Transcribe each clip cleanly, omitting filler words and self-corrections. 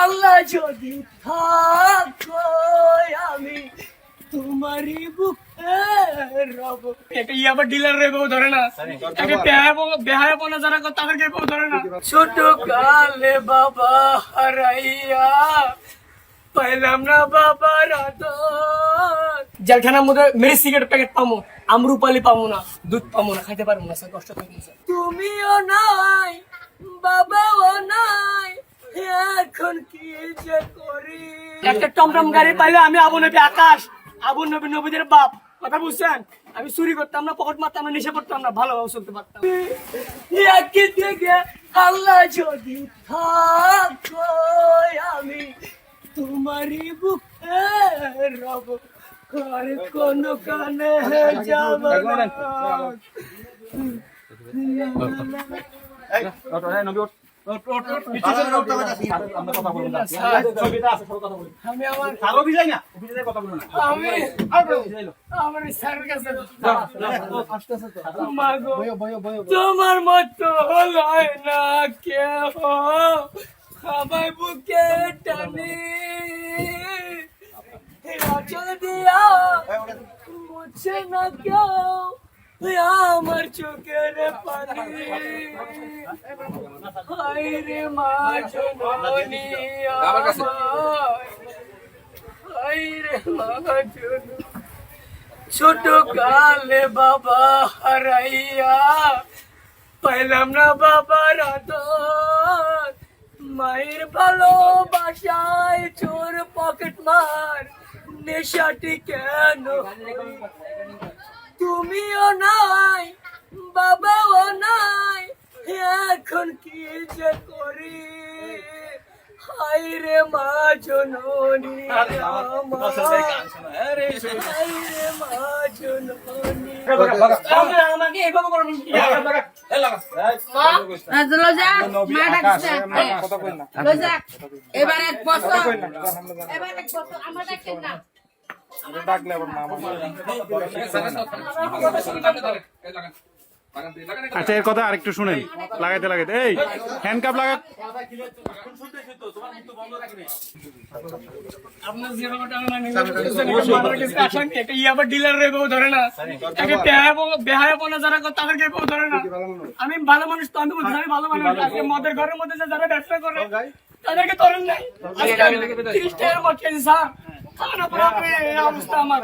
আল্লাহ যদি থাকো আমি তোমারই বুকে রব। একটা আবার ডিলার রে বউ ধরে না, একটা বেহায়াপনা যারা করে তাদেরকে বউ ধরে না। ছোট কালে বাবা হারাইয়া পাইলাম না বাবার আদর। জেলখানার মধ্যে মেরে সিগারেট প্যাকেট পাবো, আমরুপালি পাবো না, দুধ পাবো না, খাইতে পারবো না স্যার, কষ্ট থাকবে স্যার। তুমিও নাই বাবাও নাই, এখন কি যে করি। একটা টমটম গাড়ি পাইলে আমি আবু নবী আকাশ, আবু নবী নবীদের বাপ, কথা বুঝছেন? আমি চুরি করতাম না, পকেট মারতাম না, নেশা করতাম না, ভালোভাবে চলতে পারতাম। একই থেকে আল্লাহ যদি থাকো আমি তোমারই বুকে রব, আর কোন কানে যাব না। তোমার মতো হয় না কেহ আমার বুকে টানি, চলে দিয়া মুছে না কেউ আমার চোখের পানি। হায়রে মা জননী আমার, হায়রে মা জননী। ছোট কালে বাবা হারাইয়া পাইলাম না বাবার আদর, মায়ের ভালোবাসায় চোর পকেট মার, নেশাটি কেন। তুমিও নাই বাবাও নাই, এখন কি যে করি। হায়রে মা জননী আমার, হায়রে মা জননী। আমাকে এভাবে করবেন কি? এবার এক বছর আমরা দেখেন না। আচ্ছা, এর কথা আরেকটু শুনেন, লাগাইতে লাগাইতে এই হ্যান্ডকাপ লাগা। বেহায়াপনা যারা করে তাদেরকে বউ ধরে না। আমি ভালো মানুষ তো, আমি বলছি আমি ভালো মানুষ। আজকে মদের ঘরের মধ্যে যারা ব্যবসা করে তাদেরকে ধরেন নাই। 30 টাকার মদ খেয়েছি স্যার, খাওয়ানোর পরে আপনি এই অবস্থা আমার।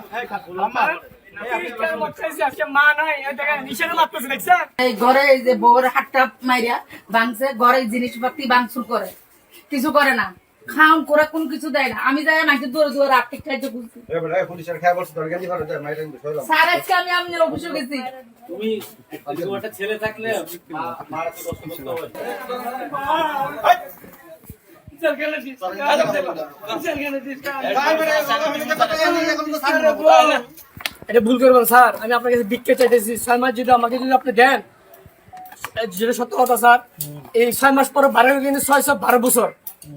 30 টাকার মদ খেয়েছি, আজকে মা নাই, দেখেন নিশানে মারতেছে, দেখছেন? এই ঘরে এই যে বউর হাতটা মাইরা ভাঙছে, ঘরে জিনিসপাতি ভাঙচুর করে, কিছু করে না, খাওন করে কোন কিছু দেয় না। আমি যাই মাইকে দৌড়ে দৌড়ে আর্থিক খাইতে বলছি স্যার, আজকে আমি আপনার অফিসে গেছি। ছেলে থাকলে এটা ভুল করবেন স্যার, আমি আপনার কাছে ভিক্ষা চাইতেছি। 6 মাস যদি আমাকে যদি আপনি দেন, যেটা সত্য কথা স্যার, এই 6 মাস পরে 12 কিন্তু 612 বছর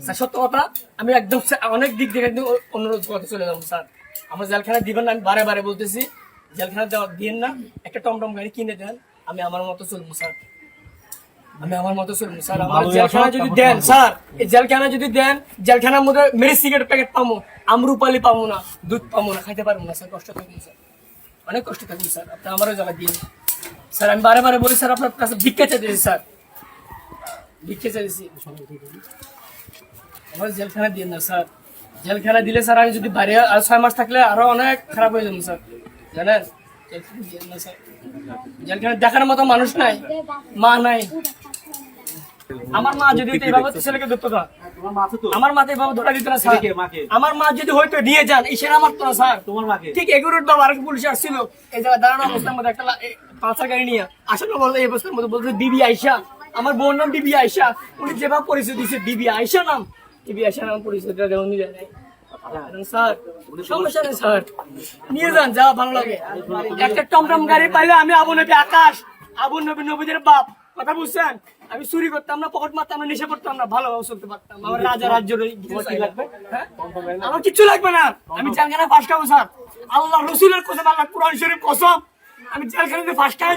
স্যার, সত্য কথা। আমি একদম অনেক দিক থেকে একদম অনুরোধ করতে চলে যাবো স্যার, আমার জেলখানা দিবেন না, আমি বারে বারে বলতেছি, জেলখানা দেওয়া দিন না, একটা টমটম গাড়ি কিনে দেন, আমি আমার মতো চলবো স্যার, আমি আমার মতো চলবো স্যার। আমার জেলখানা যদি দেন স্যার, এই জেলখানা যদি দেন, জেলখানার মধ্যে মেরে সিগারেট প্যাকেট পাবো, আমরুপালি পাবো না, দুধ পাবো না, খাইতে পারবো না স্যার, কষ্ট থাকবে স্যার, অনেক কষ্ট থাকবে স্যার। আপনি আমারও জায়গা দিন স্যার, আমি বারে বারে বলি স্যার, আপনার কাছে ভিক্ষা চাইতেছি স্যার, ভিক্ষা চাইতেছি, আমার জেলখানা দিন না স্যার। জেলখানা দিলে স্যার আমি যদি বাইরে আর 6 মাস থাকলে আরো অনেক খারাপ হয়ে যাবো স্যার, জানেন? জেলখানা দিন না স্যার, জেলখানা দেখার মতো মানুষ নাই, মা নাই। আমার মা যদি এইভাবে ছেলেকে ধরতো না, আমার মাকে এভাবে ধরা দিত না স্যার। আমার মা যদি হয়তো নিয়ে যান, ইশারা মারতো না স্যার। তোমার মাকে ঠিক এগুলোর বাবা আরেক পুলিশ আসছিল, এই জায়গায় দাঁড়ানো অবস্থার মধ্যে একটা পাঁচার গাড়ি নিয়ে আসার বলতো, এই অবস্থার মধ্যে বলতো বিবি আয়সা, আমার বোন নাম বিবি আয়সা, উনি যেভাবে পরিচয় দিচ্ছে বিবি আয়সা নাম, বিবি আয়সা নাম পরিচয়টা দেওয়া নিয়ে যায় স্যার। সমস্যা নেই স্যার, নিয়ে যান, যা ভালো লাগে। একটা টমটম গাড়ি পাইলে আমি আবু নবী আকাশ, আবু নবী নবীদের বাপ, কথা বুঝছেন? আমি চুরি করতাম না, পকেট মারতাম না, নেশা করতাম না, ভালোভাবে চলতে পারতাম। আমার রাজা রাজ্য আমার কিচ্ছু লাগবে না, আমি জেলখানায় ফাঁস খাবো স্যার, আল্লাহ রসুলের কসম, আল্লাহ কুরআন শরীফ কসম, আমি জেলখানাতে ফাঁস খাই।